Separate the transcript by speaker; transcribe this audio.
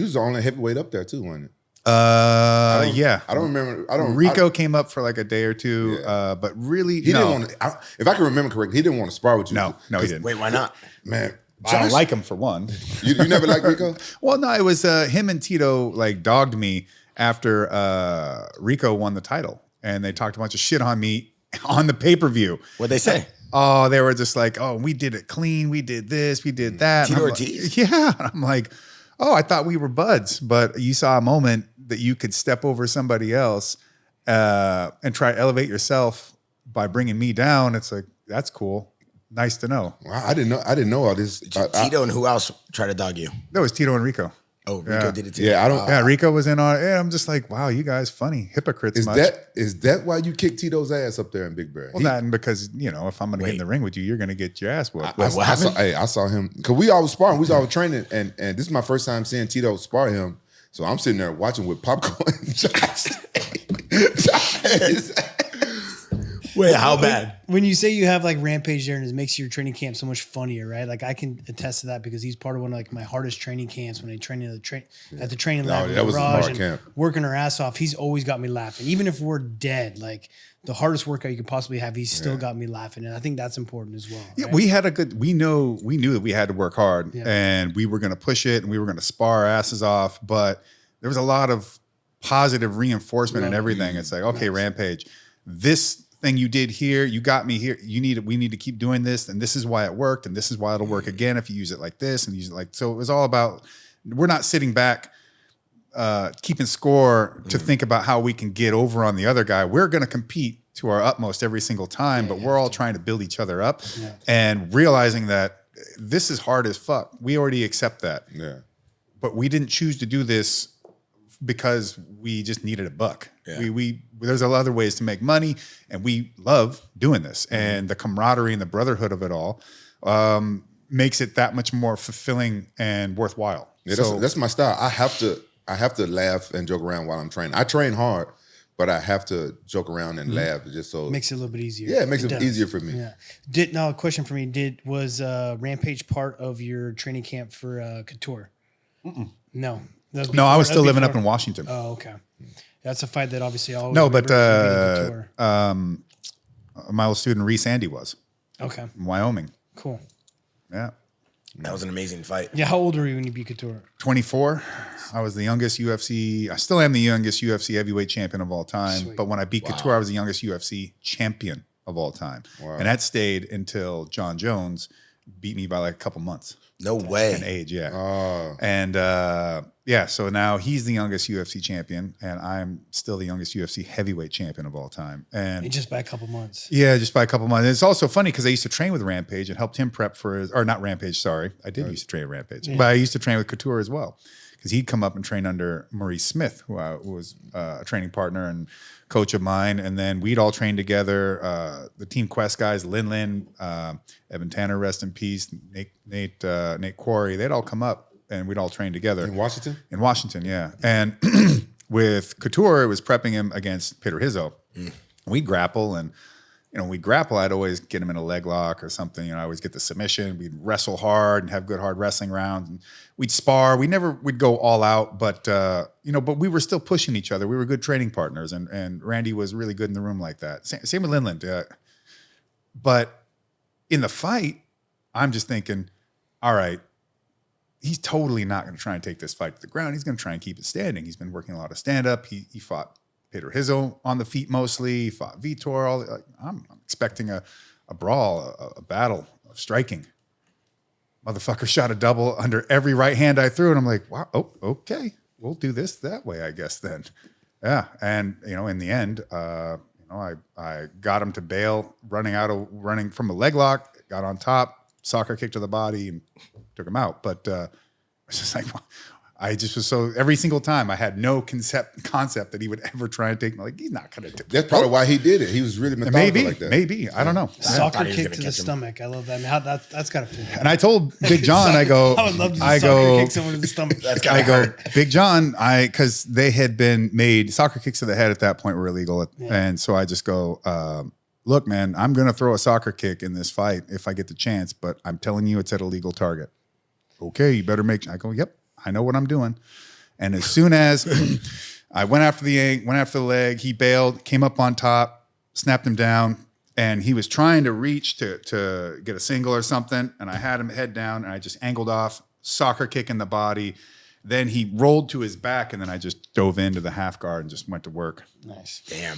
Speaker 1: was the only heavyweight up there too, wasn't it?
Speaker 2: Yeah.
Speaker 1: I don't remember.
Speaker 2: Rico came up for like a day or two, but really,
Speaker 1: he didn't want to. If I can remember correctly, he didn't want to spar with you.
Speaker 2: No, he didn't.
Speaker 3: Wait, why not?
Speaker 1: Man,
Speaker 2: Josh, I don't like him for one.
Speaker 1: You never liked Rico?
Speaker 2: Well, no, it was him and Tito like dogged me after Rico won the title, and they talked a bunch of shit on me on the pay-per-view.
Speaker 3: What'd they say?
Speaker 2: Oh, they were just like, oh, we did it clean. We did this. We did that.
Speaker 3: Tito Ortiz?
Speaker 2: Like, yeah. I'm like, oh, I thought we were buds, but you saw a moment that you could step over somebody else and try to elevate yourself by bringing me down. It's like, that's cool. Nice to know.
Speaker 1: Well, I didn't know all this.
Speaker 3: Tito and who else tried to dog you?
Speaker 2: That was Tito and Rico.
Speaker 3: Oh, Rico did it too.
Speaker 1: Yeah, I don't.
Speaker 2: Yeah, Rico was in on it. Yeah, I'm just like, wow, you guys funny. Hypocrites.
Speaker 1: Is that why you kicked Tito's ass up there in Big Bear?
Speaker 2: Well, that and because, if I'm going to get in the ring with you, you're going to get your ass whooped.
Speaker 1: I saw him because we always sparring. We was always training, and this is my first time seeing Tito spar him. So I'm sitting there watching with popcorn.
Speaker 3: Wait, how bad?
Speaker 4: When you say you have like Rampage there and it makes your training camp so much funnier, right? Like I can attest to that because he's part of one of like my hardest training camps when I train at the training lab.
Speaker 1: That was a hard
Speaker 4: and
Speaker 1: camp.
Speaker 4: Working our ass off. He's always got me laughing. Even if we're dead, like the hardest workout you could possibly have, he's still got me laughing. And I think that's important as well.
Speaker 2: Yeah,
Speaker 4: right?
Speaker 2: we knew that we had to work hard and we were going to push it and we were going to spar our asses off, but there was a lot of positive reinforcement and everything. It's like, okay, Rampage, this thing you did here, you got me here. We need to keep doing this, and this is why it worked, and this is why it'll work again if you use it like this and use it like so. It was all about we're not sitting back keeping score to think about how we can get over on the other guy. We're going to compete to our utmost every single time, but we're all trying to build each other up and realizing that this is hard as fuck. We already accept that. Yeah. But we didn't choose to do this because we just needed a buck. Yeah. There's other ways to make money, and we love doing this. And the camaraderie and the brotherhood of it all makes it that much more fulfilling and worthwhile.
Speaker 1: Yeah, that's my style. I have to laugh and joke around while I'm training. I train hard, but I have to joke around and laugh just so
Speaker 4: makes it a little bit easier.
Speaker 1: Yeah, it makes it easier for me.
Speaker 4: Yeah. A question for me. Was Rampage part of your training camp for Couture? No.
Speaker 2: I was still living up in Washington.
Speaker 4: Oh, okay. That's a fight that obviously I always
Speaker 2: my old student Reese Andy was.
Speaker 4: Okay.
Speaker 2: In Wyoming.
Speaker 4: Cool.
Speaker 2: Yeah.
Speaker 3: That was an amazing fight.
Speaker 4: Yeah, how old were you when you beat Couture?
Speaker 2: 24. I was the youngest UFC. I still am the youngest UFC heavyweight champion of all time. Sweet. But when I beat Couture, I was the youngest UFC champion of all time. Wow. And that stayed until John Jones beat me by like a couple months.
Speaker 3: No way.
Speaker 2: In age, yeah. Oh. And so now he's the youngest UFC champion, and I'm still the youngest UFC heavyweight champion of all time. And
Speaker 4: just by a couple months.
Speaker 2: Yeah, just by a couple months. And it's also funny because I used to train with Rampage and helped him prep for his, or not Rampage, sorry. I did used to train with Rampage, but I used to train with Couture as well. Because he'd come up and train under Maurice Smith, who was a training partner and coach of mine. And then we'd all train together. The Team Quest guys, Lin, Evan Tanner, rest in peace, Nate Quarry, they'd all come up and we'd all train together.
Speaker 1: In Washington?
Speaker 2: In Washington, yeah. And with Couture, it was prepping him against Peter Hizzo. We'd grapple and I'd always get him in a leg lock or something. I always get the submission. We'd wrestle hard and have good hard wrestling rounds. And we'd spar. We'd go all out, but but we were still pushing each other. We were good training partners, and Randy was really good in the room like that. Same with Linland. But in the fight, I'm just thinking, all right, he's totally not going to try and take this fight to the ground. He's going to try and keep it standing. He's been working a lot of stand-up. He fought Peter Hizzo on the feet mostly. He fought Vitor. I'm expecting a brawl, a battle of striking. Motherfucker shot a double under every right hand I threw, and I'm like, wow, okay, we'll do this that way, I guess then. Yeah, and in the end, I got him to bail, running from a leg lock, got on top, soccer kick to the body, and took him out. But it's just like, I just was so, every single time I had no concept that he would ever try and take me. Like, he's not going to do it.
Speaker 1: That's probably why he did it. He was really methodical like that.
Speaker 2: Maybe. I don't know.
Speaker 4: Soccer kick to the stomach. I love that. That's got to feel.
Speaker 2: And I told Big John, I go,
Speaker 4: I would love to soccer kick someone in the stomach.
Speaker 2: I go, Big John, because they had been made, soccer kicks to the head at that point were illegal. Yeah. And so I just go, look, man, I'm going to throw a soccer kick in this fight if I get the chance, but I'm telling you it's at a legal target. Okay, you better I go, yep. I know what I'm doing. And as soon as I went after the leg, he bailed, came up on top, snapped him down, and he was trying to reach to get a single or something, and I had him head down, and I just angled off, soccer kick in the body. Then he rolled to his back, and then I just dove into the half guard and just went to work.
Speaker 4: Nice.
Speaker 3: Damn.